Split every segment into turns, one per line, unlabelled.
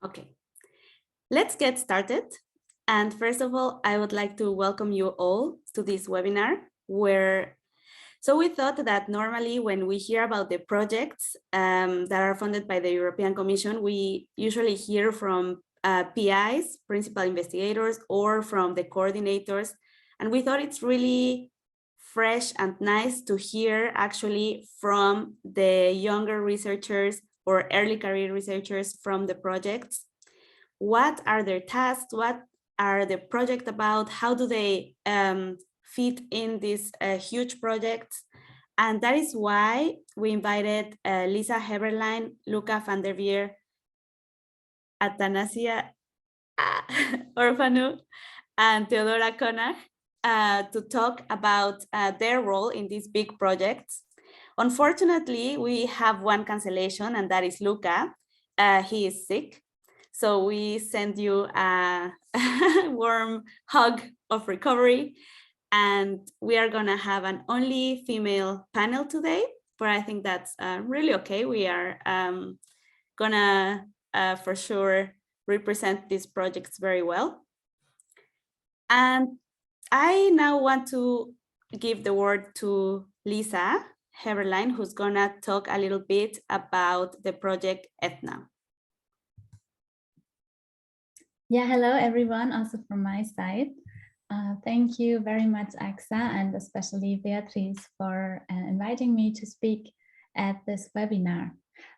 Okay, let's get started. And first of all, I would like to welcome you all to this webinar so we thought that normally when we hear about the projects that are funded by the European Commission, we usually hear from PIs, principal investigators, or from the coordinators. And we thought it's really fresh and nice to hear actually from the younger researchers or early career researchers from the projects. What are their tasks? What are the project about? How do they fit in these huge projects? And that is why we invited Lisa Heberlein, Luca van der Veer, Athanasia Orfanu, and Theodora Konag to talk about their role in these big projects. Unfortunately, we have one cancellation, and that is Luca. He is sick. So we send you a warm hug of recovery. And we are going to have an only female panel today, but I think that's really okay. We are going to, for sure, represent these projects very well. And I now want to give the word to Lisa Heberlein, who's going to talk a little bit about the project ETHNA.
Yeah, hello everyone, also from my side. Thank you very much, AXA, and especially Beatrice for inviting me to speak at this webinar.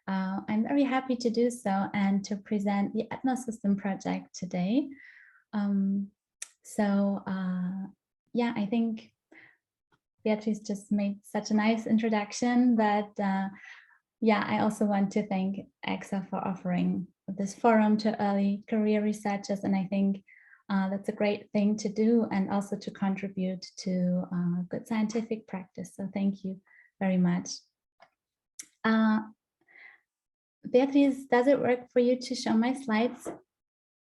I'm very happy to do so and to present the ETHNA system project today. Yeah, I think Beatrice just made such a nice introduction, but yeah, I also want to thank AXA for offering this forum to early career researchers, and I think that's a great thing to do and also to contribute to good scientific practice. So thank you very much. Beatrice, does it work for you to show my slides?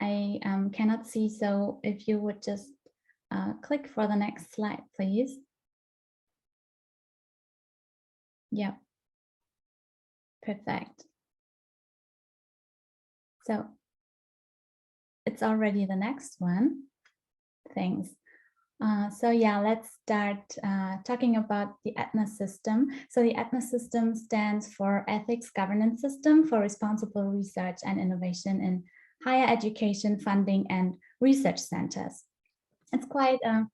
I cannot see, so if you would just click for the next slide, please. Yeah, perfect. So it's already the next one. Thanks. So yeah, let's start talking about the ETHNA system. So the ETHNA system stands for Ethics Governance System for Responsible Research and Innovation in Higher Education Funding and Research Centers. It's quite a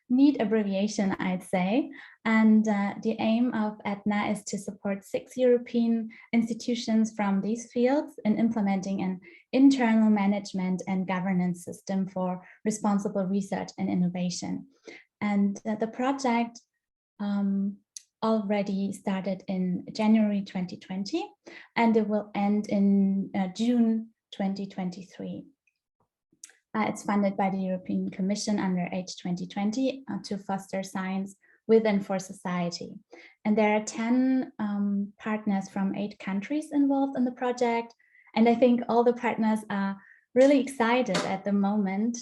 neat abbreviation, I'd say. And the aim of ETHNA is to support 6 European institutions from these fields in implementing an internal management and governance system for responsible research and innovation. And the project already started in January 2020, and it will end in June 2023. It's funded by the European Commission under H2020 to foster science with and for society. And there are 10 partners from 8 countries involved in the project. And I think all the partners are really excited at the moment,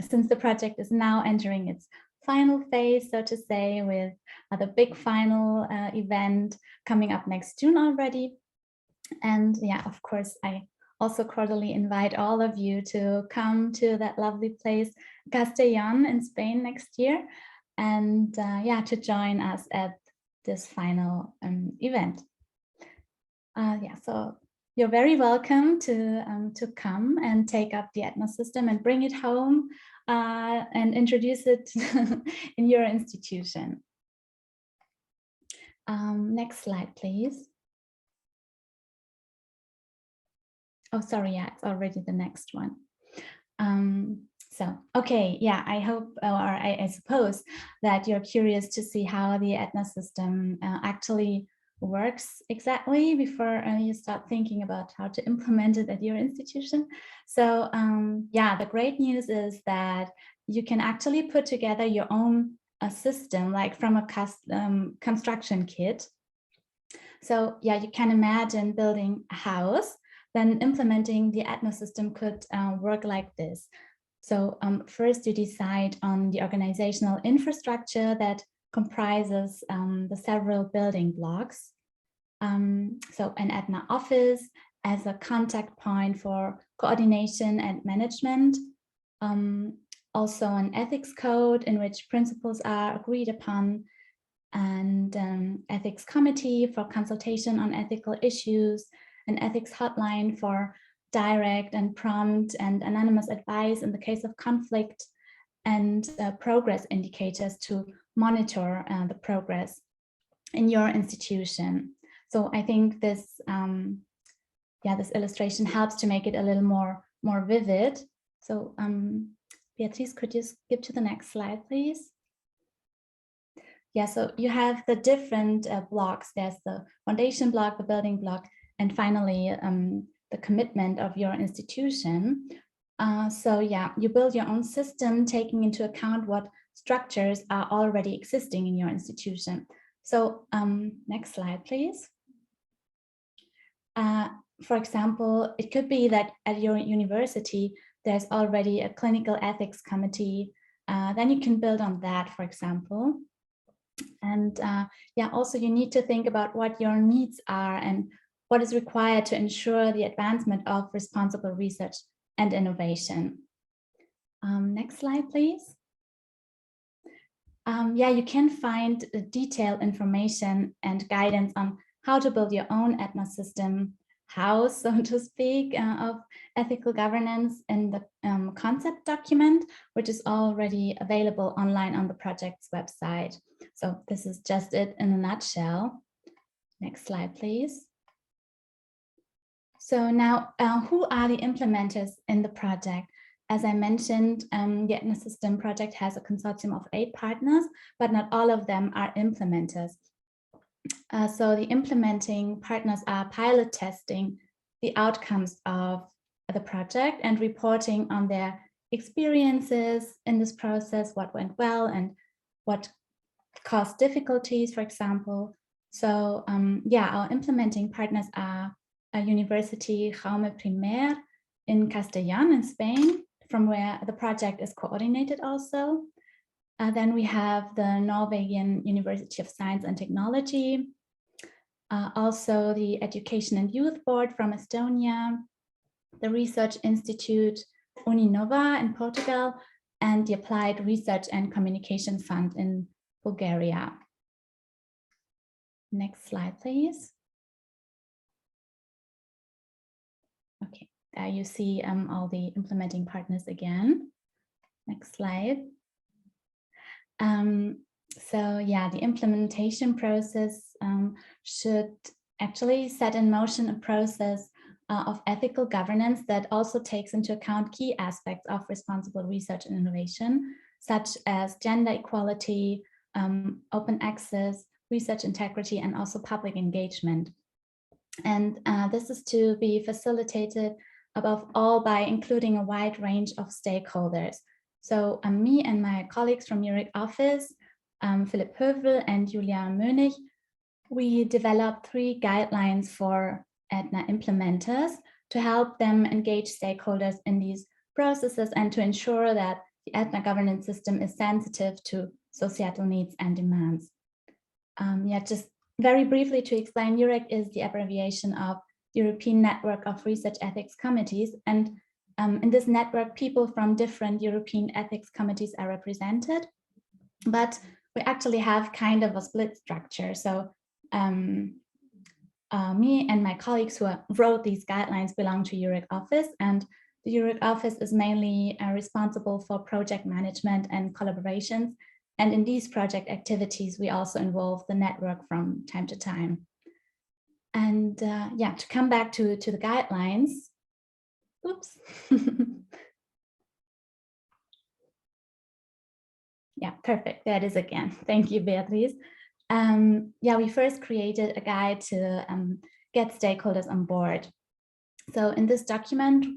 since the project is now entering its final phase, so to say, with the big final event coming up next June already. And yeah, of course, I also cordially invite all of you to come to that lovely place, Castellón in Spain next year, and yeah, to join us at this final event. Yeah, so you're very welcome to come and take up the ETHNA system and bring it home and introduce it in your institution. Next slide, please. Oh, sorry, yeah, it's already the next one. So, okay, yeah, I hope, or I suppose that you're curious to see how the ETHNA system actually works exactly before you start thinking about how to implement it at your institution. So, yeah, the great news is that you can actually put together your own system, like from a construction kit. So, yeah, you can imagine building a house. Then implementing the ETHNA system could work like this. So first you decide on the organizational infrastructure that comprises the several building blocks. So an ETHNA office as a contact point for coordination and management, also an ethics code in which principles are agreed upon, and ethics committee for consultation on ethical issues, an ethics hotline for direct and prompt and anonymous advice in the case of conflict, and progress indicators to monitor the progress in your institution. So I think this, this illustration helps to make it a little more vivid. So Beatrice, could you skip to the next slide, please? Yeah, so you have the different blocks. There's the foundation block, the building block, and finally the commitment of your institution. So yeah, you build your own system taking into account what structures are already existing in your institution. So next slide, please. For example, it could be that at your university, there's already a clinical ethics committee. Then you can build on that, for example. And yeah, also you need to think about what your needs are and what is required to ensure the advancement of responsible research and innovation. Next slide, please. Yeah, you can find detailed information and guidance on how to build your own ETHNA system house, so to speak, of ethical governance in the concept document, which is already available online on the project's website. So this is just it in a nutshell. Next slide, please. So now, who are the implementers in the project? As I mentioned, the ETHNA System project has a consortium of 8 partners, but not all of them are implementers. So the implementing partners are pilot testing the outcomes of the project and reporting on their experiences in this process, what went well and what caused difficulties, for example. So yeah, our implementing partners are a University Jaume I in Castellón in Spain, from where the project is coordinated also. Then we have the Norwegian University of Science and Technology, also the Education and Youth Board from Estonia, the Research Institute Uninova in Portugal, and the Applied Research and Communication Fund in Bulgaria. Next slide, please. Okay, there you see all the implementing partners again. Next slide. So yeah, the implementation process should actually set in motion a process of ethical governance that also takes into account key aspects of responsible research and innovation, such as gender equality, open access, research integrity, and also public engagement. And this is to be facilitated above all by including a wide range of stakeholders. So me and my colleagues from Zurich office, Philipp Hövel and Julia Mönig, we developed 3 guidelines for ETHNA implementers to help them engage stakeholders in these processes and to ensure that the ETHNA governance system is sensitive to societal needs and demands. Yeah, just very briefly to explain, EUREC is the abbreviation of European Network of Research Ethics Committees, and in this network, people from different European ethics committees are represented, but we actually have kind of a split structure. So me and my colleagues who wrote these guidelines belong to EUREC office, and the EUREC office is mainly responsible for project management and collaborations. And in these project activities, we also involve the network from time to time. And yeah, to come back to the guidelines. Oops. Yeah, perfect. There it is again. Thank you, Beatrice. Yeah, we first created a guide to get stakeholders on board. So in this document,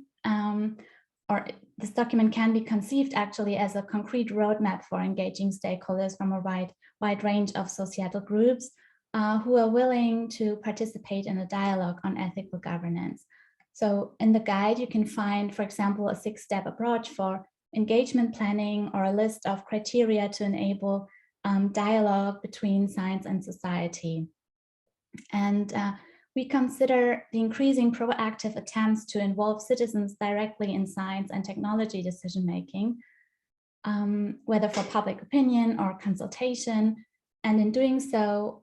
or this document can be conceived actually as a concrete roadmap for engaging stakeholders from a wide range of societal groups who are willing to participate in a dialogue on ethical governance. So in the guide, you can find, for example, a 6-step approach for engagement planning or a list of criteria to enable dialogue between science and society. And we consider the increasing proactive attempts to involve citizens directly in science and technology decision-making, whether for public opinion or consultation. And in doing so,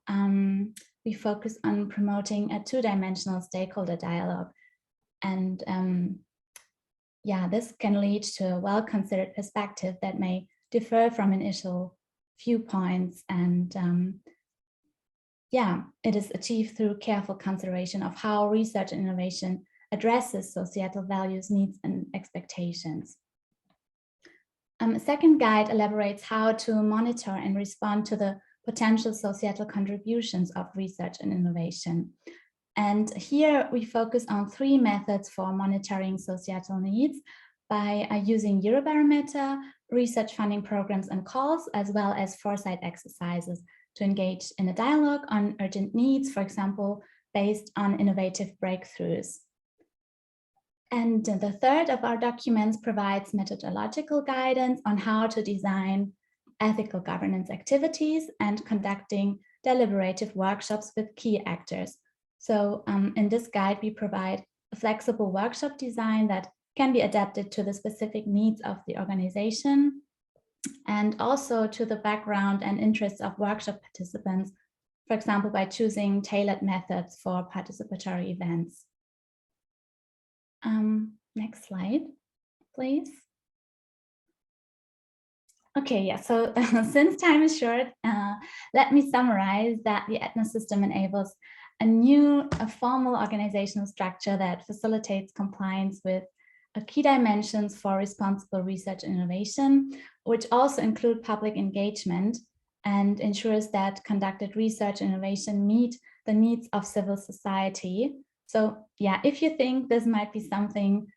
we focus on promoting a two-dimensional stakeholder dialogue. And yeah, this can lead to a well-considered perspective that may differ from initial viewpoints. And yeah, it is achieved through careful consideration of how research and innovation addresses societal values, needs, and expectations. A second guide elaborates how to monitor and respond to the potential societal contributions of research and innovation. And here we focus on 3 methods for monitoring societal needs by using Eurobarometer, research funding programs and calls, as well as foresight exercises to engage in a dialogue on urgent needs, for example, based on innovative breakthroughs. And the third of our documents provides methodological guidance on how to design ethical governance activities and conducting deliberative workshops with key actors. So in this guide, we provide a flexible workshop design that can be adapted to the specific needs of the organization and also to the background and interests of workshop participants, for example, by choosing tailored methods for participatory events. Next slide, please. Okay, yeah, so since time is short, let me summarize that the ETHNA system enables a formal organizational structure that facilitates compliance with key dimensions for responsible research and innovation, which also include public engagement and ensures that conducted research and innovation meet the needs of civil society. So yeah, if you think this might be something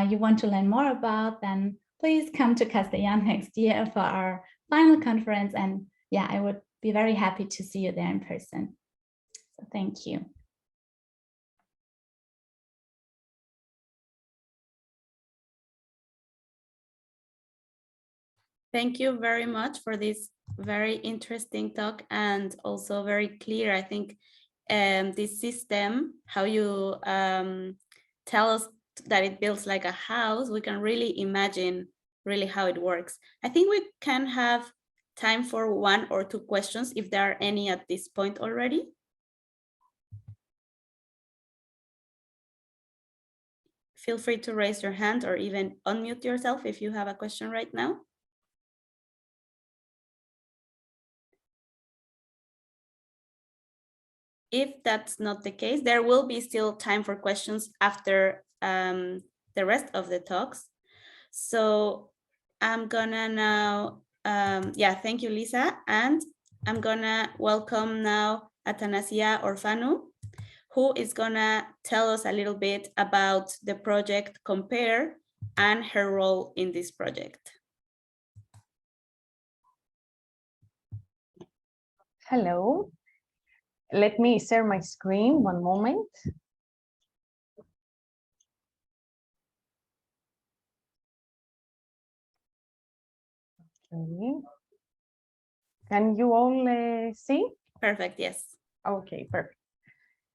you want to learn more about, then please come to Castellan next year for our final conference. And yeah, I would be very happy to see you there in person. So thank you.
Thank you very much for this very interesting talk and also very clear, I think, this system, how you tell us that it builds like a house, we can really imagine really how it works. I think we can have time for 1 or 2 questions if there are any at this point already. Feel free to raise your hand or even unmute yourself if you have a question right now. If that's not the case, there will be still time for questions after the rest of the talks. So I'm gonna now, yeah, thank you, Lisa. And I'm gonna welcome now Athanasia Orfanu, who is gonna tell us a little bit about the project COMPAIR and her role in this project.
Hello. Let me share my screen, one moment. Okay. Can you all see?
Perfect, yes.
Okay, perfect.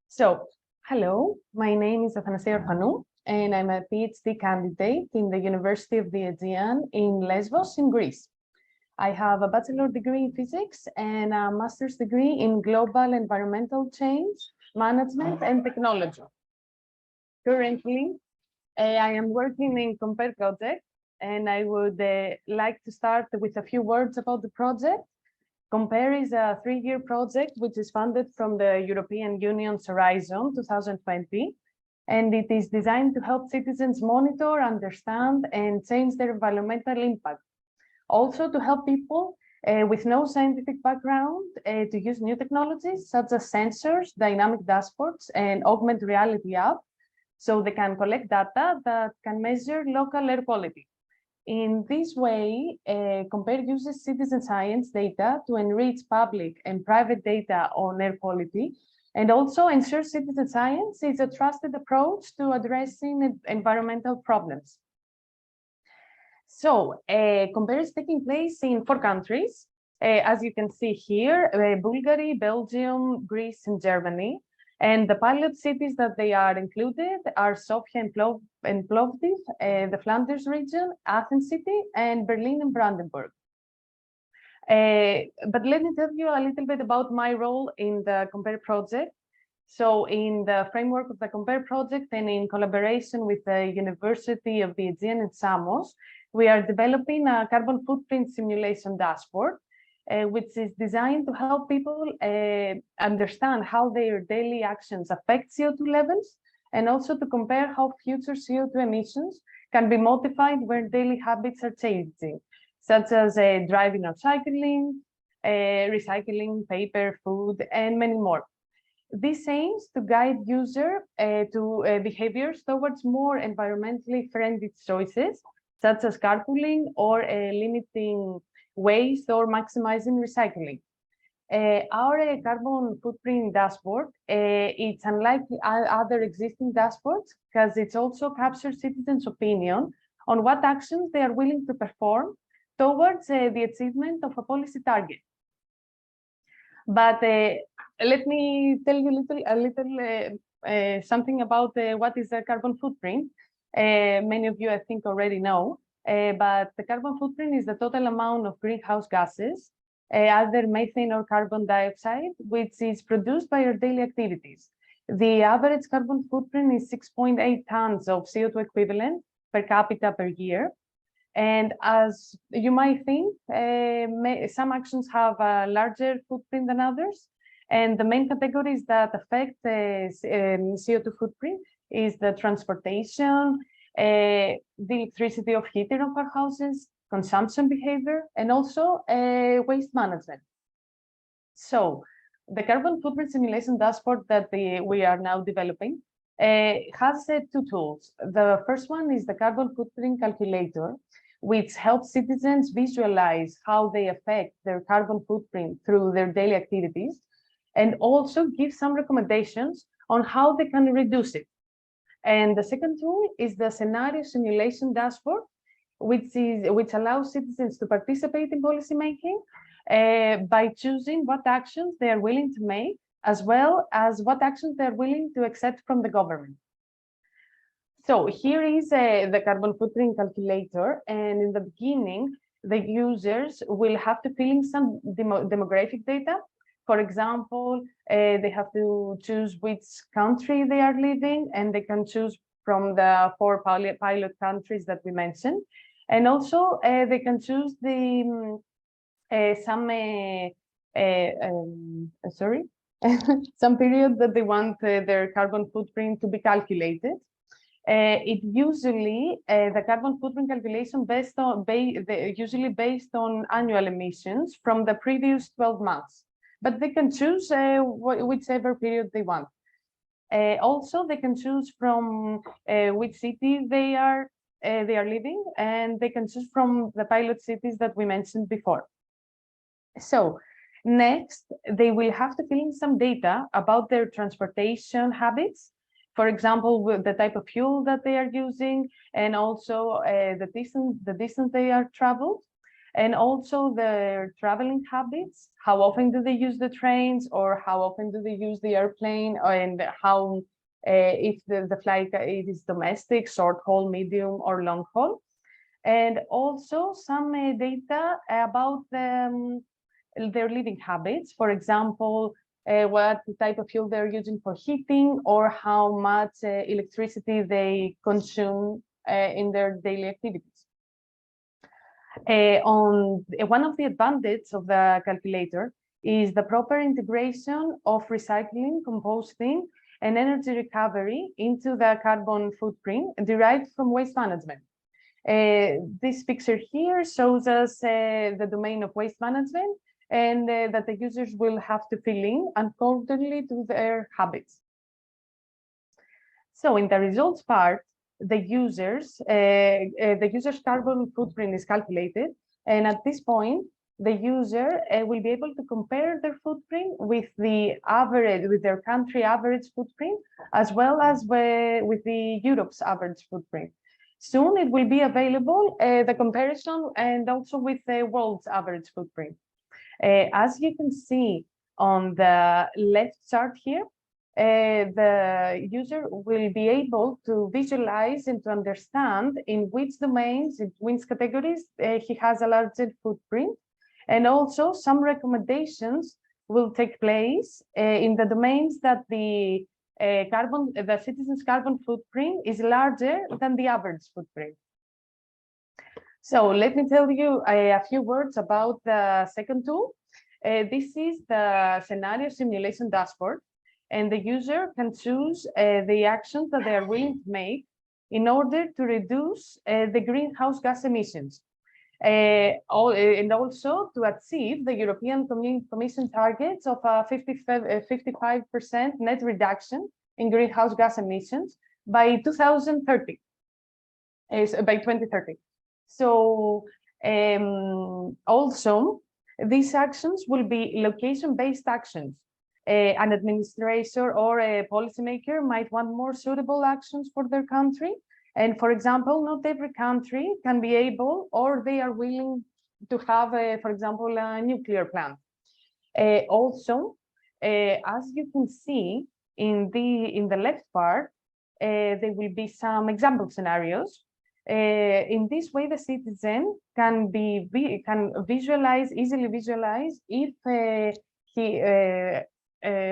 So, hello, my name is Athanasia Orfanu, and I'm a PhD candidate in the University of the Aegean in Lesbos in Greece. I have a bachelor degree in physics and a master's degree in global environmental change, management, and technology. Currently, I am working in COMPAIR project, and I would like to start with a few words about the project. COMPAIR is a 3-year project which is funded from the European Union's Horizon 2020, and it is designed to help citizens monitor, understand, and change their environmental impact. Also to help people with no scientific background to use new technologies such as sensors, dynamic dashboards, and augmented reality app, so they can collect data that can measure local air quality. In this way, COMPAIR uses citizen science data to enrich public and private data on air quality, and also ensures citizen science is a trusted approach to addressing environmental problems. So, COMPAIR is taking place in 4 countries, as you can see here, Bulgaria, Belgium, Greece, and Germany. And the pilot cities that they are included are Sofia and Plovdiv, the Flanders region, Athens city, and Berlin and Brandenburg. But let me tell you a little bit about my role in the COMPAIR project. So in the framework of the COMPAIR project and in collaboration with the University of the Aegean and Samos, we are developing a carbon footprint simulation dashboard, which is designed to help people understand how their daily actions affect CO2 levels, and also to compare how future CO2 emissions can be modified where daily habits are changing, such as driving or cycling, recycling, paper, food, and many more. This aims to guide user behaviors towards more environmentally friendly choices, such as carpooling or limiting waste or maximizing recycling. Our carbon footprint dashboard, it's unlike other existing dashboards because it also captures citizens' opinion on what actions they are willing to perform towards the achievement of a policy target. But let me tell you something about what is a carbon footprint. Many of you, I think, already know, but the carbon footprint is the total amount of greenhouse gases, either methane or carbon dioxide, which is produced by our daily activities. The average carbon footprint is 6.8 tons of CO2 equivalent per capita per year. And as you might think, some actions have a larger footprint than others. And the main categories that affect CO2 footprint is the transportation, the electricity of heating of our houses, consumption behavior, and also waste management. So the carbon footprint simulation dashboard that we are now developing has two tools. The first one is the carbon footprint calculator, which helps citizens visualize how they affect their carbon footprint through their daily activities, and also give some recommendations on how they can reduce it. And the second tool is the scenario simulation dashboard, which allows citizens to participate in policymaking by choosing what actions they are willing to make, as well as what actions they are willing to accept from the government. So here is the carbon footprint calculator, and in the beginning, the users will have to fill in some demographic data. For example, they have to choose which country they are living, and they can choose from the 4 pilot countries that we mentioned. And also, they can choose the some period that they want their carbon footprint to be calculated. It usually the carbon footprint calculation usually based on annual emissions from the previous 12 months, but they can choose whichever period they want. Also, they can choose from which city they are living, and they can choose from the pilot cities that we mentioned before. So next, they will have to fill in some data about their transportation habits. For example, with the type of fuel that they are using, and also the distance they are traveled, and also their traveling habits. How often do they use the trains, or how often do they use the airplane, and how if the flight it is domestic, short haul, medium, or long haul, and also some data about their living habits. For example, what type of fuel they're using for heating, or how much electricity they consume in their daily activities. One of the advantages of the calculator is the proper integration of recycling, composting, and energy recovery into the carbon footprint derived from waste management. This picture here shows us the domain of waste management, and that the users will have to fill in accordingly to their habits. So in the results part, the user's carbon footprint is calculated, and at this point, the user will be able to compare their footprint with their country average footprint, as well as with the Europe's average footprint. Soon it will be available, the comparison, and also with the world's average footprint. As you can see on the left chart here, the user will be able to visualize and to understand in which domains, in which categories he has a larger footprint. And also some recommendations will take place in the domains that the citizen's carbon footprint is larger than the average footprint. So let me tell you a few words about the second tool. This is the scenario simulation dashboard, and the user can choose the actions that they are willing to make in order to reduce the greenhouse gas emissions. And also to achieve the European Commission targets of a 55% net reduction in greenhouse gas emissions by 2030, by 2030. So also, these actions will be location-based actions. An administrator or a policymaker might want more suitable actions for their country. And for example, not every country can be able, or they are willing to have, for example, a nuclear plant. Also, as you can see in the left part, there will be some example scenarios. In this way, the citizen can easily visualize if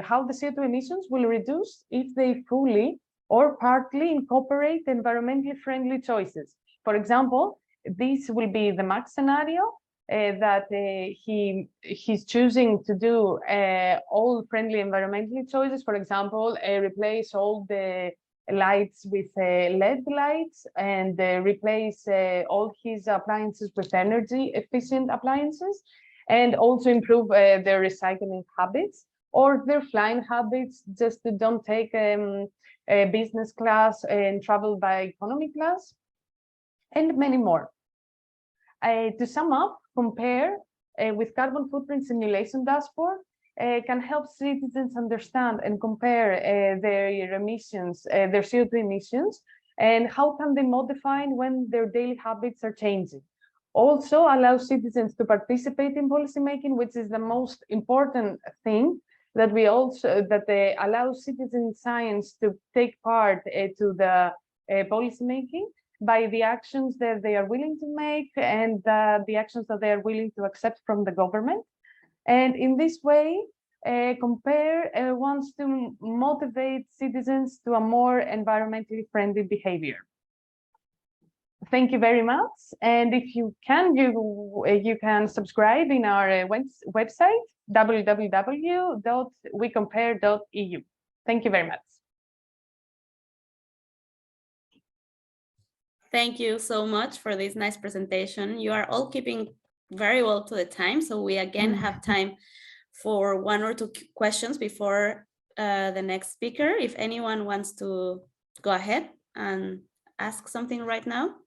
how the CO2 emissions will reduce if they fully or partly incorporate environmentally friendly choices. For example, this will be the max scenario that he's choosing to do all friendly environmentally choices. For example, replace all the lights with LED lights and replace all his appliances with energy efficient appliances, and also improve their recycling habits or their flying habits, just to don't take a business class and travel by economy class, and many more. To sum up, compare with carbon footprint simulation dashboard can help citizens understand and compare their emissions, their CO2 emissions, and how can they modify when their daily habits are changing. Also allows citizens to participate in policymaking, which is the most important thing, that allows citizen science to take part to the policymaking by the actions that they are willing to make and the actions that they are willing to accept from the government. And in this way, COMPAIR wants to motivate citizens to a more environmentally friendly behavior. Thank you very much. And if you can, you can subscribe in our website, www.wecompare.eu. Thank you very much.
Thank you so much for this nice presentation. You are all keeping very well to the time, so we again have time for 1 or 2 questions before the next speaker. If anyone wants to go ahead and ask something right now.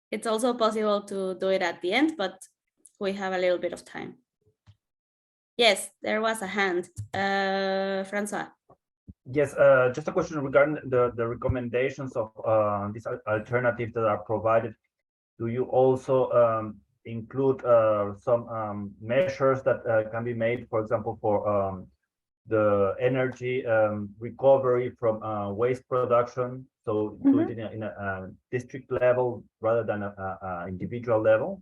It's also possible to do it at the end, but we have a little bit of time. Yes, there was a hand. Francois.
Yes, just a question regarding the recommendations of these alternatives that are provided. Do you also include some measures that can be made, for example, for the energy recovery from waste production? So do it in a district level rather than a individual level?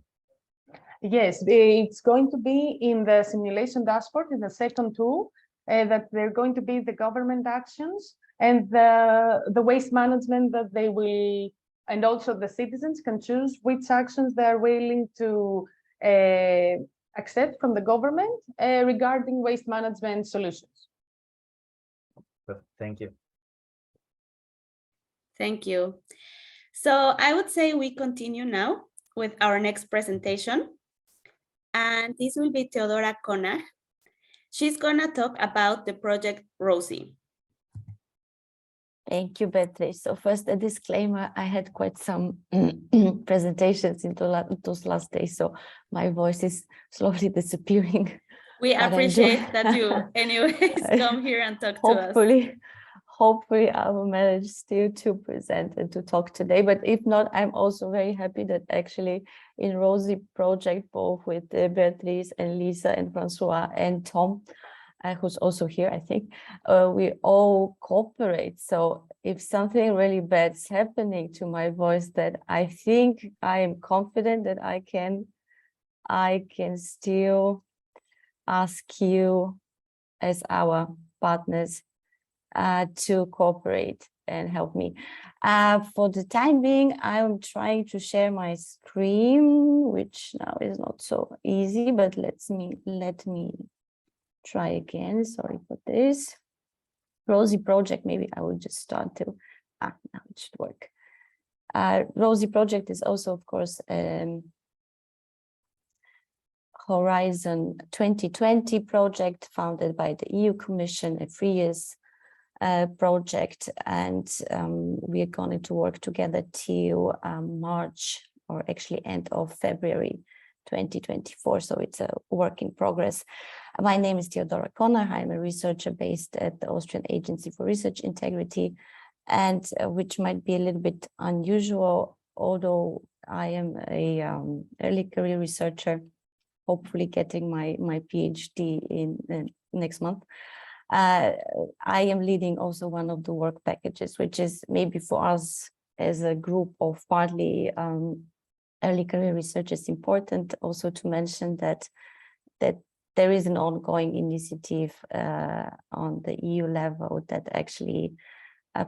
Yes, it's going to be in the simulation dashboard in the second tool, that they're going to be the government actions and the waste management that they will, and also the citizens can choose which actions they're willing to accept from the government regarding waste management solutions.
Thank you.
Thank you. So I would say we continue now with our next presentation. And this will be Theodora Konag. She's gonna talk about the project ROSiE.
Thank you, Beatrice. So first, a disclaimer, I had quite some presentations in those last days, so my voice is slowly disappearing.
We appreciate that you anyways come here and talk to us.
hopefully I will manage still to present and to talk today. But if not, I'm also very happy that actually in ROSiE project, both with Beatrice and Lisa and Francois and Tom, who's also here, I think, we all cooperate. So if something really bad's happening to my voice, that I think I am confident that I can still ask you as our partners to cooperate and help me. For the time being, I'm trying to share my screen, which now is not so easy, but let me try again. Sorry for this. ROSiE project, maybe I will just start to, now it should work. ROSiE project is also, of course, Horizon 2020 project founded by the EU Commission, a 3 years project, and we are going to work together till March, or actually end of February 2024. So it's a work in progress. My name is Theodora Conner. I'm a researcher based at the Austrian Agency for Research Integrity, and which might be a little bit unusual, although I am a early career researcher, hopefully getting my PhD in next month. I am leading also one of the work packages, which is maybe for us as a group of partly early career researchers important also to mention that there is an ongoing initiative on the EU level that actually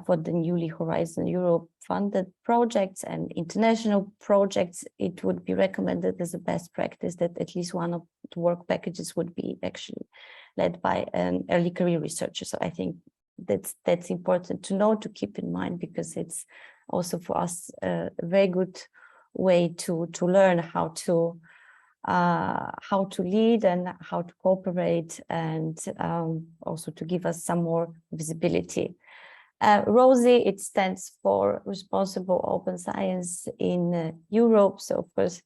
for the newly Horizon Europe funded projects and international projects, it would be recommended as a best practice that at least one of the work packages would be actually led by an early career researcher. So I think that's important to know, to keep in mind, because it's also for us a very good way to learn how to lead and how to cooperate, and also to give us some more visibility. ROSiE, it stands for Responsible Open Science in Europe. So of course,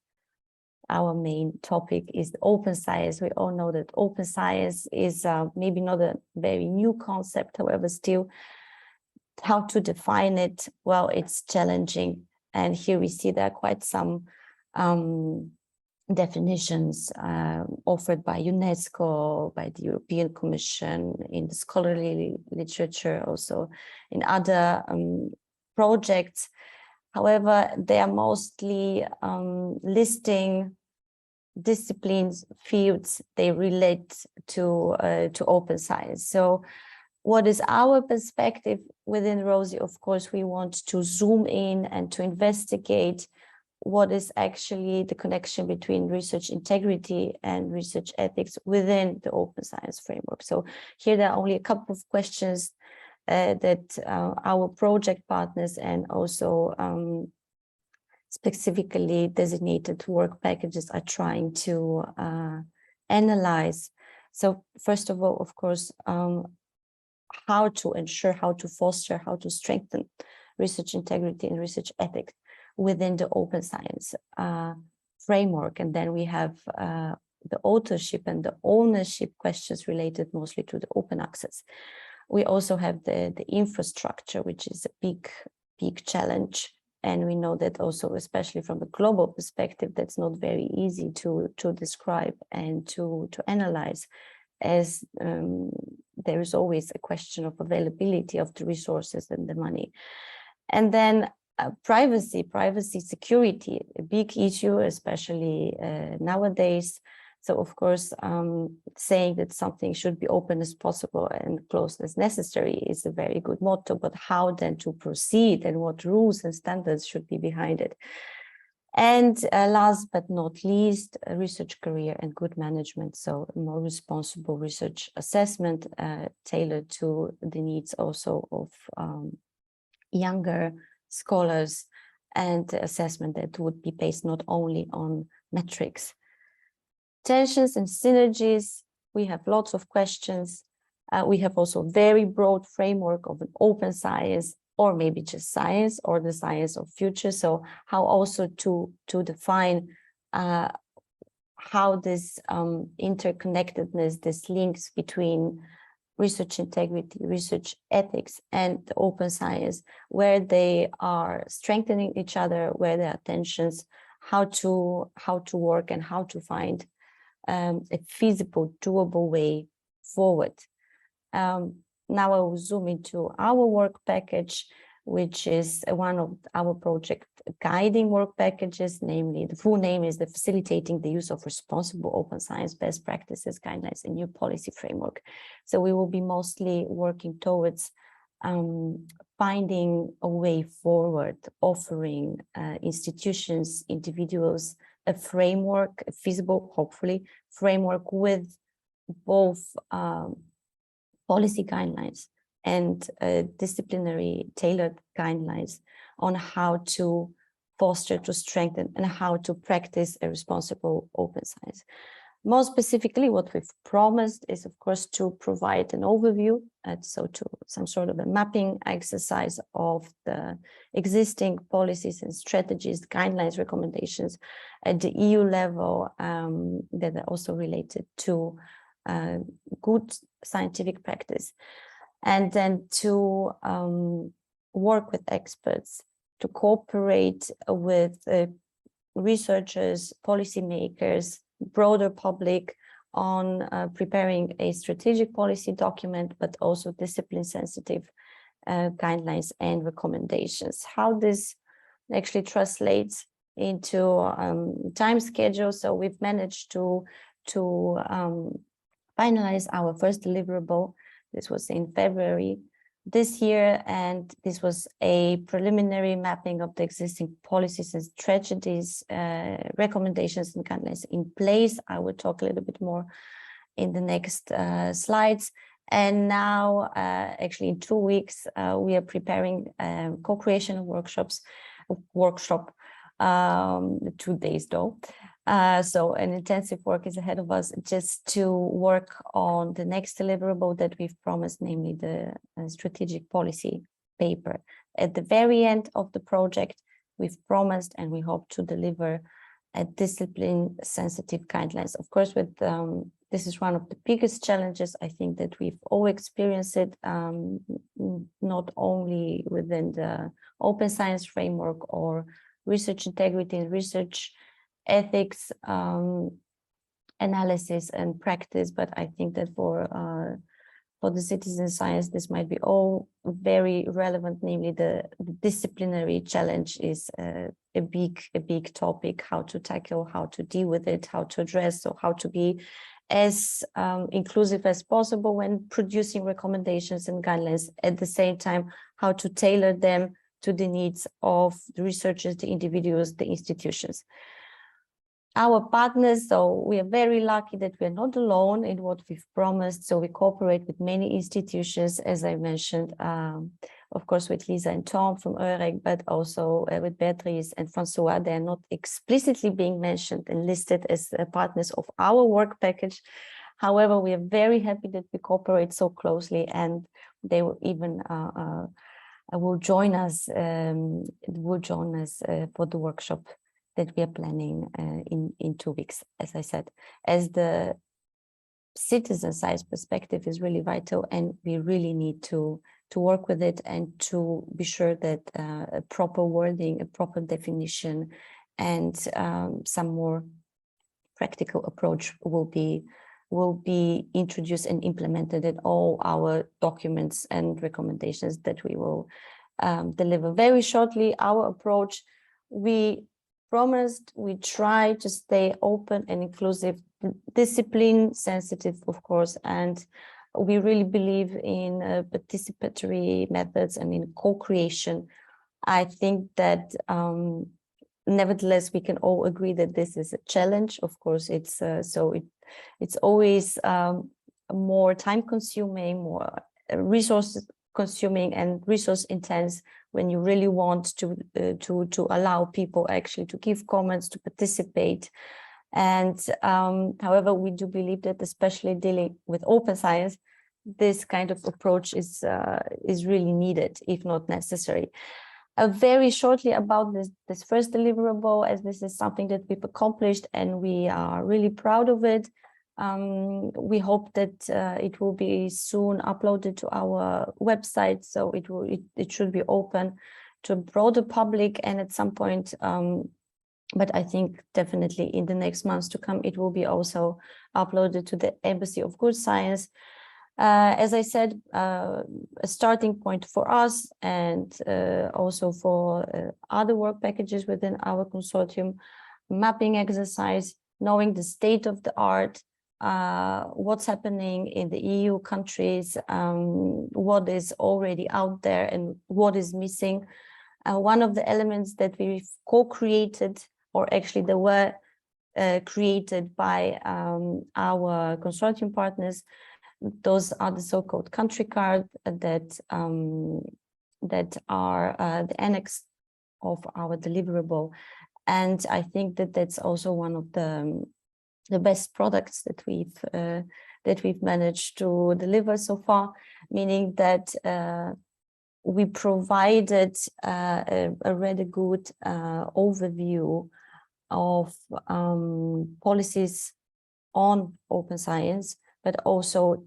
our main topic is open science. We all know that open science is maybe not a very new concept, however, still how to define it, well, it's challenging. And here we see there are quite some definitions offered by UNESCO, by the European Commission, in the scholarly literature, also in other projects. However, they are mostly listing disciplines, fields they relate to open science. So what is our perspective within ROSiE? Of course, we want to zoom in and to investigate what is actually the connection between research integrity and research ethics within the open science framework. So here there are only a couple of questions that our project partners and also specifically designated work packages are trying to analyze. So first of all, of course, how to ensure, how to foster, how to strengthen research integrity and research ethics within the open science framework. And then we have the authorship and the ownership questions related mostly to the open access. We also have the infrastructure, which is a big challenge. And we know that also, especially from a global perspective, that's not very easy to describe and to analyze, as there is always a question of availability of the resources and the money. And then privacy security, a big issue, especially nowadays. So of course, saying that something should be open as possible and closed as necessary is a very good motto, but how then to proceed and what rules and standards should be behind it. And last but not least, research career and good management. So a more responsible research assessment tailored to the needs also of younger scholars, and assessment that would be based not only on metrics. Tensions and synergies, we have lots of questions. We have also a very broad framework of an open science, or maybe just science, or the science of future. So how also to define how this interconnectedness, this links between research integrity, research ethics, and open science, where they are strengthening each other, where there are tensions, how to work and how to find a feasible, doable way forward. Now I will zoom into our work package, which is one of our project guiding work packages, namely the full name is the Facilitating the Use of Responsible Open Science Best Practices, Guidelines and New Policy Framework. So we will be mostly working towards finding a way forward, offering institutions, individuals, a framework, a feasible, hopefully, framework with both policy guidelines and disciplinary tailored guidelines on how to foster, to strengthen, and how to practice a responsible open science. More specifically, what we've promised is, of course, to provide an overview, so to some sort of a mapping exercise of the existing policies and strategies, guidelines, recommendations at the EU level that are also related to good scientific practice. And then to work with experts, to cooperate with researchers, policymakers, broader public on preparing a strategic policy document, but also discipline-sensitive guidelines and recommendations. How this actually translates into time schedule. So we've managed to finalize our first deliverable. This was in February this year, and this was a preliminary mapping of the existing policies and strategies, recommendations and guidelines in place. I will talk a little bit more in the next slides. And now, actually in 2 weeks, we are preparing co-creation workshop, 2 days though. So an intensive work is ahead of us just to work on the next deliverable that we've promised, namely the strategic policy paper. At the very end of the project, we've promised and we hope to deliver a discipline-sensitive guidelines. Of course, with this is one of the biggest challenges I think that we've all experienced it, not only within the open science framework or research integrity and research ethics analysis and practice, but I think that for the citizen science, this might be all very relevant. Namely, the disciplinary challenge is a big topic. How to tackle, how to deal with it, how to address, or how to be as inclusive as possible when producing recommendations and guidelines. At the same time, how to tailor them to the needs of the researchers, the individuals, the institutions. Our partners, so we are very lucky that we're not alone in what we've promised. So we cooperate with many institutions, as I mentioned, of course, with Lisa and Tom from EUREC, but also with Beatrice and Francois. They are not explicitly being mentioned and listed as partners of our work package. However, we are very happy that we cooperate so closely, and they will even will join us for the workshop that we are planning in 2 weeks. As I said, as the citizen science perspective is really vital, and we really need to work with it and to be sure that a proper wording, a proper definition, and some more practical approach will be introduced and implemented in all our documents and recommendations that we will deliver very shortly. Our approach, we promised, we try to stay open and inclusive, discipline sensitive, of course, and we really believe in participatory methods and in co-creation. I think that nevertheless, we can all agree that this is a challenge. Of course, it's always more time consuming, more resource consuming and resource intense when you really want to allow people actually to give comments, to participate. And however, we do believe that especially dealing with open science, this kind of approach is really needed, if not necessary. Very shortly about this first deliverable, as this is something that we've accomplished and we are really proud of it. We hope that it will be soon uploaded to our website, so it should be open to a broader public, and at some point, but I think definitely in the next months to come, it will be also uploaded to the Embassy of Good Science. As I said, a starting point for us and also for other work packages within our consortium, mapping exercise, knowing the state of the art, what's happening in the EU countries, what is already out there and what is missing. One of the elements that we've co-created, or actually they were created by our consortium partners, those are the so-called country cards that are the annex of our deliverable. And I think that that's also one of the best products that we've managed to deliver so far, meaning that we provided a really good overview of policies on open science, but also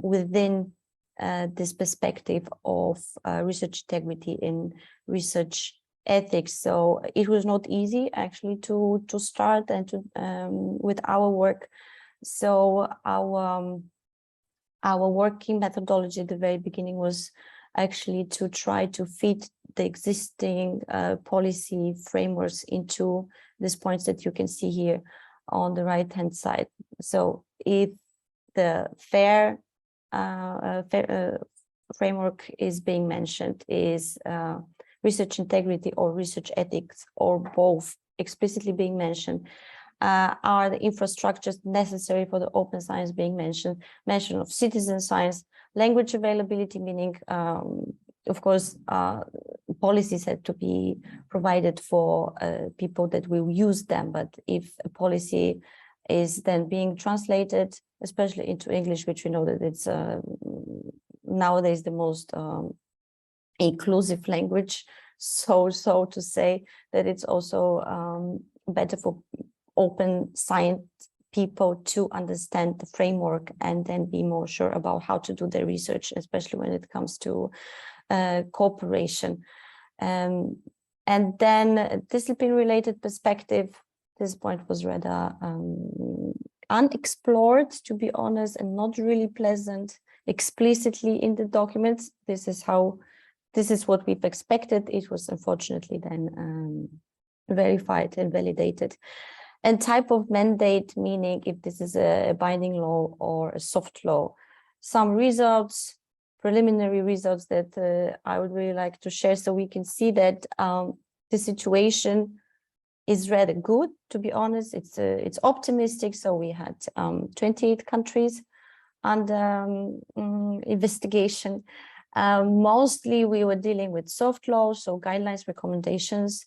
within this perspective of research integrity and research ethics. So it was not easy actually to start and to with our work. So our working methodology at the very beginning was actually to try to fit the existing policy frameworks into these points that you can see here on the right hand side. So if the FAIR framework is being mentioned, is research integrity or research ethics, or both explicitly being mentioned, are the infrastructures necessary for the open science being mentioned, mention of citizen science, language availability, meaning of course policies had to be provided for people that will use them, but if a policy is then being translated, especially into English, which we know that it's nowadays the most inclusive language, so to say, that it's also better for open science people to understand the framework and then be more sure about how to do their research, especially when it comes to cooperation. And then discipline-related perspective, this point was rather unexplored, to be honest, and not really pleasant explicitly in the documents. This is what we've expected. It was unfortunately then verified and validated. And type of mandate, meaning if this is a binding law or a soft law. Some results, preliminary results that I would really like to share, so we can see that the situation is rather good, to be honest. It's optimistic. So we had 28 countries under investigation. Mostly we were dealing with soft law, so guidelines, recommendations,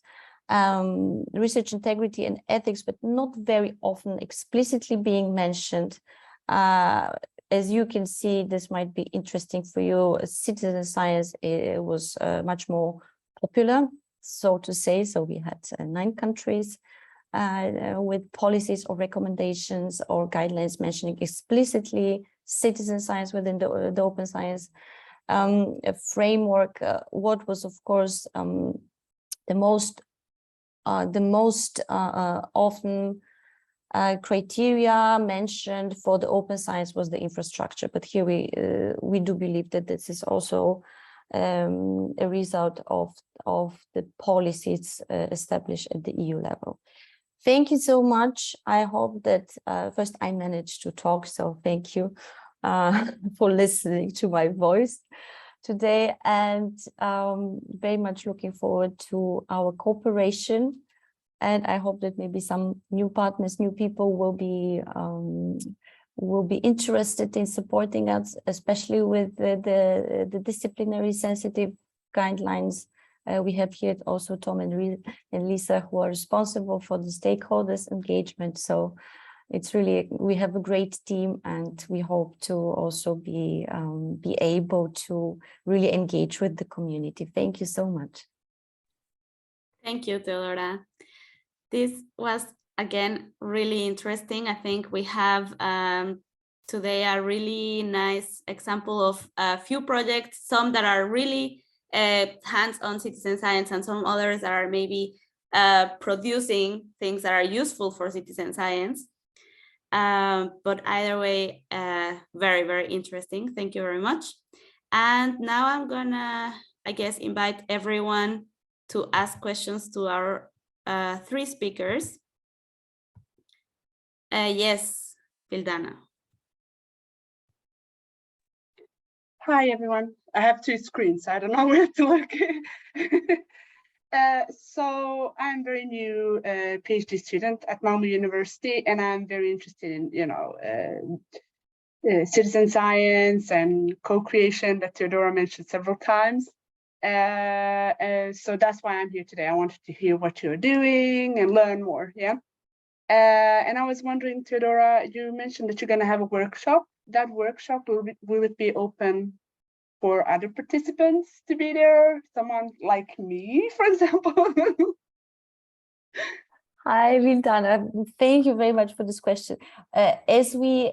research integrity and ethics, but not very often explicitly being mentioned. As you can see, this might be interesting for you. Citizen science was much more popular, so to say. So we had 9 countries with policies or recommendations or guidelines mentioning explicitly citizen science within the open science a framework. What was, of course, the most often criteria mentioned for the open science was the infrastructure, but here we do believe that this is also a result of the policies established at the EU level. Thank you so much. I hope that first I managed to talk, so thank you for listening to my voice today, and very much looking forward to our cooperation. And I hope that maybe some new partners, new people will be interested in supporting us, especially with the disciplinary sensitive guidelines. We have here also Tom and Lisa, who are responsible for the stakeholders engagement. So it's really, we have a great team, and we hope to also be able to really engage with the community. Thank you so much.
Thank you, Teodora. This was again, really interesting. I think we have today a really nice example of a few projects, some that are really hands-on citizen science and some others that are maybe producing things that are useful for citizen science. But either way, very, very interesting. Thank you very much. And now I'm gonna, I guess, invite everyone to ask questions to our three speakers. Yes, Vildana.
Hi, everyone. I have two screens, so I don't know where to look. So I'm very new PhD student at Malmö University, and I'm very interested in, citizen science and co-creation that Theodora mentioned several times. So that's why I'm here today. I wanted to hear what you're doing and learn more, yeah? And I was wondering, Theodora, you mentioned that you're going to have a workshop. That workshop, will it be open for other participants to be there? Someone like me, for example?
Hi, Vildana. Thank you very much for this question. As we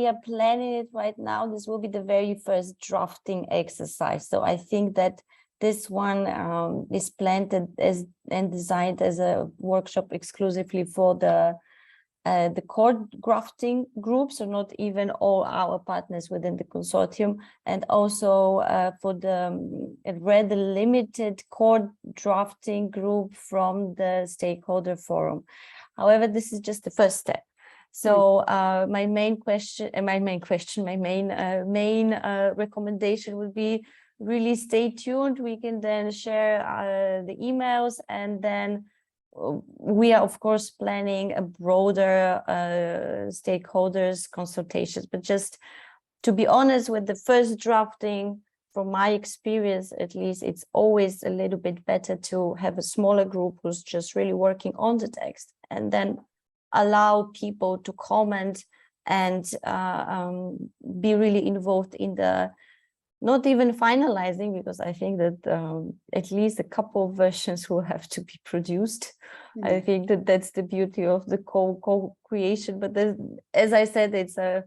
are planning it right now, this will be the very first drafting exercise. So I think that this one is planned and designed as a workshop exclusively for the core drafting group, so not even all our partners within the consortium, and also for the rather limited core drafting group from the stakeholder forum. However, this is just the first step. So my main recommendation would be really stay tuned. We can then share the emails, and then we are, of course, planning a broader stakeholders consultations, but just to be honest, with the first drafting, from my experience, at least, it's always a little bit better to have a smaller group who's just really working on the text, and then allow people to comment and be really involved in the, not even finalizing, because I think that at least a couple of versions will have to be produced. I think that that's the beauty of the co-creation. But as I said, it's a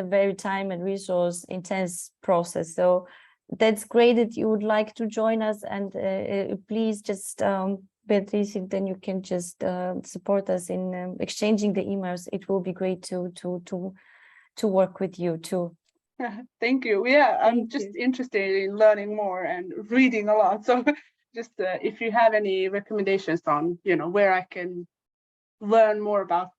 very time and resource intense process. So that's great that you would like to join us, and please just Beatrice, then you can just support us in exchanging the emails. It will be great to work with you too.
Thank you. Yeah, I'm just interested in learning more and reading a lot. So just if you have any recommendations on, where I can learn more about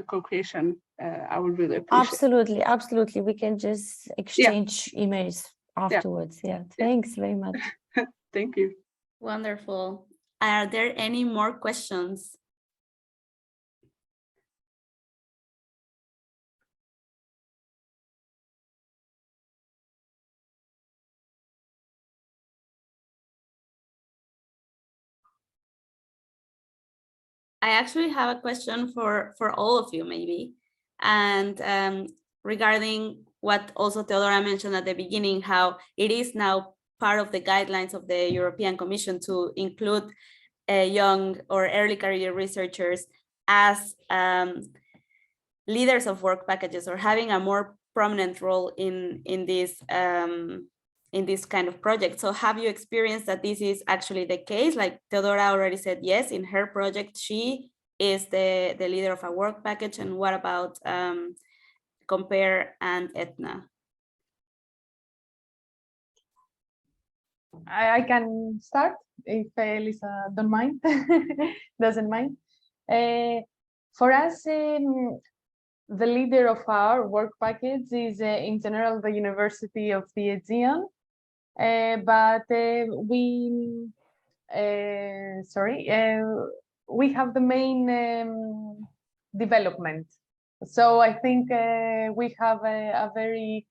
co-creation, I would really appreciate it.
Absolutely. We can just exchange emails afterwards. Yeah. Thanks very much.
Thank you.
Wonderful. Are there any more questions? I actually have a question for all of you, maybe, and regarding what also Theodora mentioned at the beginning, how it is now part of the guidelines of the European Commission to include young or early career researchers as leaders of work packages, or having a more prominent role in this kind of project. So have you experienced that this is actually the case? Like Theodora already said, yes, in her project, she is the leader of a work package. And what about COMPAIR and ETHNA?
I can start if Lisa don't mind, doesn't mind. For us, the leader of our work package is in general the University of the Aegean, but we have the main development. So I think we have a very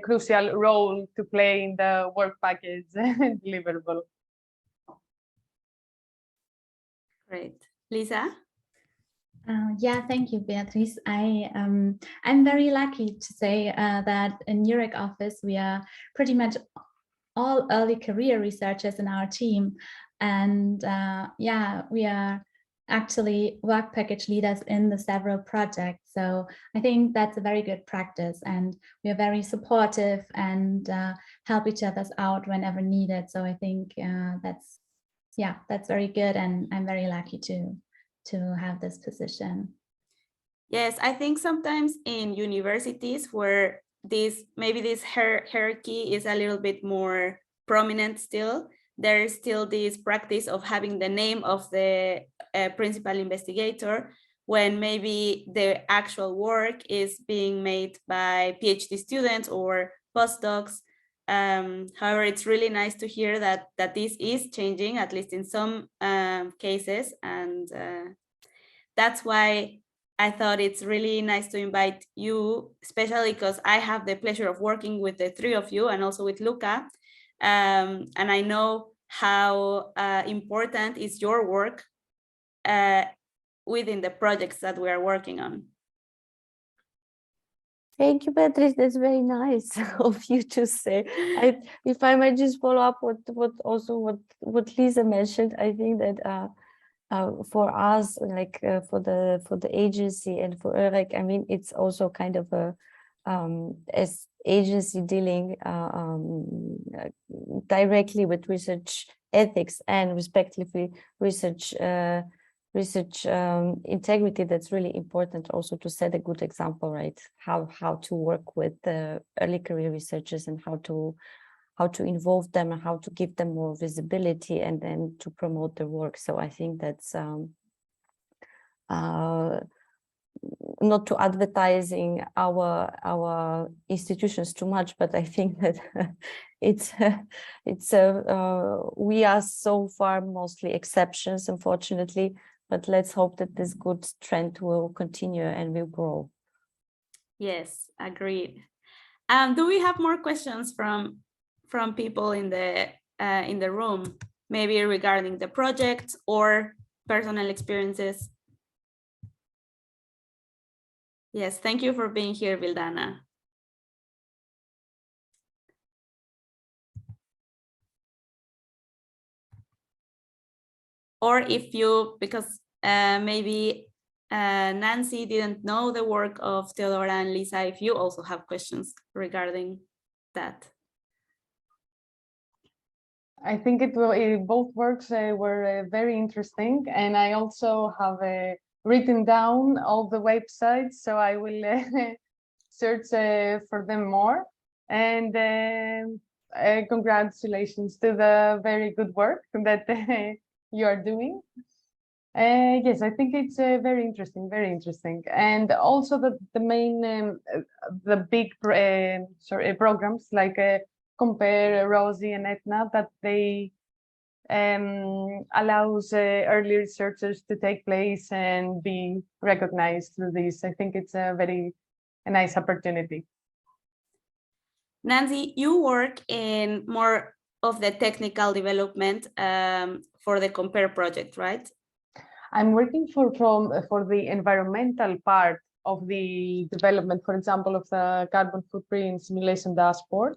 crucial role to play in the work package deliverable.
Great. Lisa?
Yeah, thank you, Beatrice. I'm very lucky to say that in Zurich office, we are pretty much all early career researchers in our team. And yeah, we are actually work package leaders in the several projects. So I think that's a very good practice, and we are very supportive and help each other out whenever needed. So I think that's very good, and I'm very lucky to have this position.
Yes, I think sometimes in universities where maybe this hierarchy is a little bit more prominent still, there is still this practice of having the name of the principal investigator when maybe the actual work is being made by PhD students or postdocs. However, it's really nice to hear that this is changing, at least in some cases, and that's why I thought it's really nice to invite you, especially because I have the pleasure of working with the three of you and also with Luca. And I know how important is your work within the projects that we are working on.
Thank you, Beatrice. That's very nice of you to say. If I might just follow up what Lisa mentioned, I think that for us, like for the agency and for EREC, I mean, it's also kind of a as agency dealing directly with research ethics and respectively research integrity. That's really important also to set a good example, right? How to work with the early career researchers and how to involve them and how to give them more visibility and then to promote their work. So I think that's not to advertising our institutions too much, but I think that we are so far mostly exceptions, unfortunately, but let's hope that this good trend will continue and will grow.
Yes, agreed. Do we have more questions from people in the room, maybe regarding the project or personal experiences? Yes, thank you for being here, Vildana. Or if you, because maybe Nancy didn't know the work of Theodora and Lisa, if you also have questions regarding that.
I think both works were very interesting, and I also have written down all the websites, so I will search for them more. And congratulations to the very good work that you are doing. Yes, I think it's very interesting, and also the main the big programs like COMPAIR, ROSiE, and ETHNA, that they allows early researchers to take place and be recognized through this. I think it's a nice opportunity.
Nancy, you work in more of the technical development for the COMPAIR project, right?
I'm working for the environmental part of the development, for example, of the carbon footprint simulation dashboard.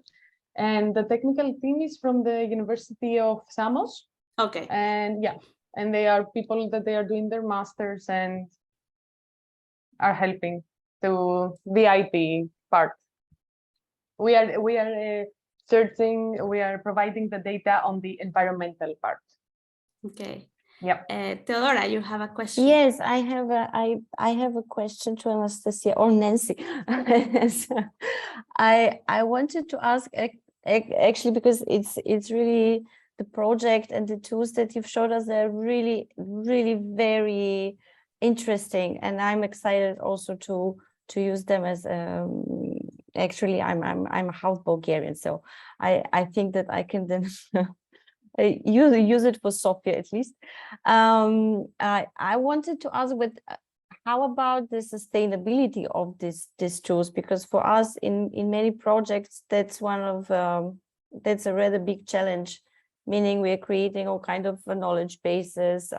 And the technical team is from the University of Samos.
Okay.
And yeah, and they are people that they are doing their masters and are helping to the IT part. We are searching, we are providing the data on the environmental part.
Okay.
Yeah.
Theodora, you have a question.
Yes, I have a question to Anastasia or Nancy. I wanted to ask actually, because it's really the project and the tools that you've showed us, they're really very interesting, and I'm excited also to use them as actually I'm half Bulgarian, so I think that I can then use it for Sofia at least. I wanted to ask, with how about the sustainability of these tools? Because for us in many projects, that's one of that's a rather big challenge, meaning we're creating all kind of knowledge bases,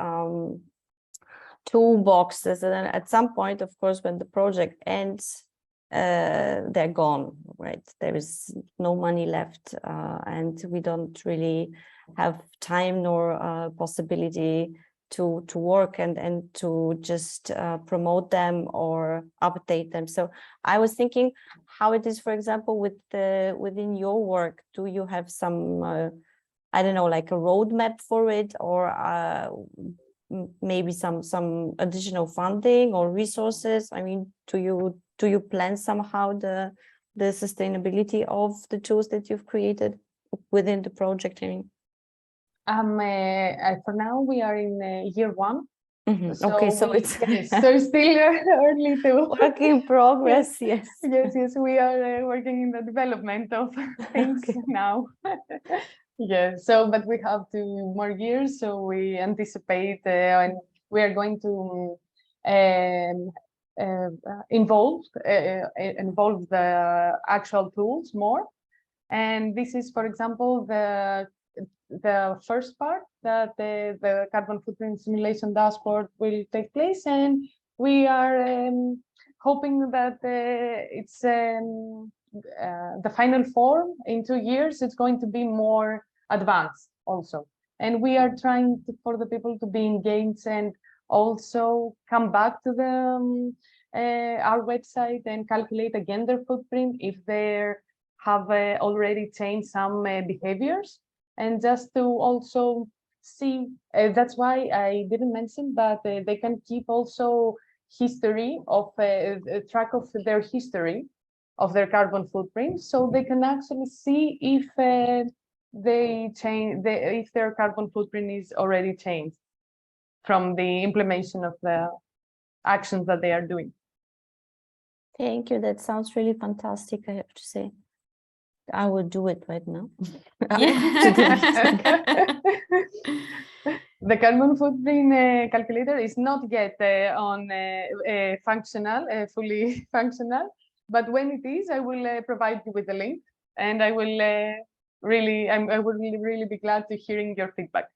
toolboxes, and then at some point, of course, when the project ends, they're gone, right? There is no money left, and we don't really have time nor possibility to work and to just promote them or update them. So I was thinking how it is, for example, within your work. Do you have some I don't know, like a roadmap for it, or maybe some additional funding or resources? I mean, do you plan somehow the sustainability of the tools that you've created within the project? I mean,
for now we are in year 1. So
okay, so it's
yes, so still early to
work in progress. Yes.
Yes, we are working in the development of things
Okay.
now. Yes, so but we have 2 more years, so we anticipate and we are going to involve the actual tools more. And this is, for example, the first part, that the carbon footprint simulation dashboard will take place, and we are hoping that it's the final form in 2 years. It's going to be more advanced also, and we are trying for the people to be engaged and also come back to the our website and calculate again their footprint if they have already changed some behaviors, and just to also see. That's why I didn't mention, but they can keep also history of track of their history of their carbon footprint, so they can actually see if they change if their carbon footprint is already changed from the implementation of the actions that they are doing.
Thank you. That sounds really fantastic, I have to say. I will do it right now.
The carbon footprint calculator is not yet on functional, fully functional, but when it is, I will provide you with the link, and I will I would really be glad to hearing your feedback.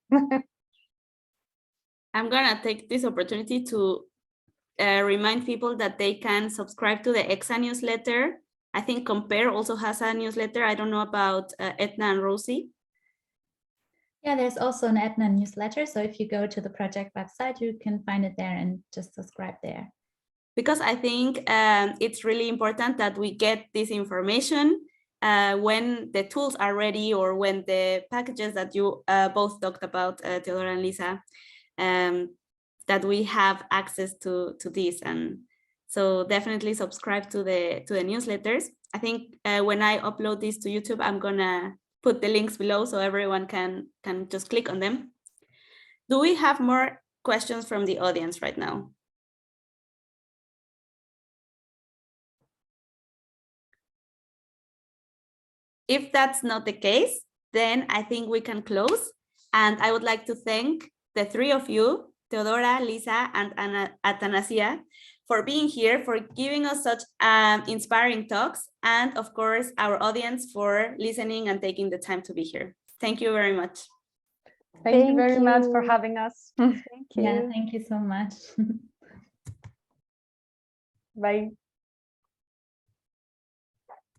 I'm gonna take this opportunity to remind people that they can subscribe to the ETHNA newsletter. I think COMPAIR also has a newsletter. I don't know about ETHNA and ROSiE.
Yeah, there's also an ETHNA newsletter. So if you go to the project website, you can find it there and just subscribe there.
Because I think it's really important that we get this information when the tools are ready, or when the packages that you both talked about, Theodora and Lisa, that we have access to this. And so definitely subscribe to the newsletters. I think when I upload this to YouTube, I'm gonna put the links below so everyone can just click on them. Do we have more questions from the audience right now? If that's not the case, then I think we can close. And I would like to thank the 3 of you, Theodora, Lisa, and Athanasia, for being here, for giving us such inspiring talks, and of course, our audience for listening and taking the time to be here. Thank you very much.
Thank you very much for having us.
Thank you.
Yeah, thank you so much.
Bye.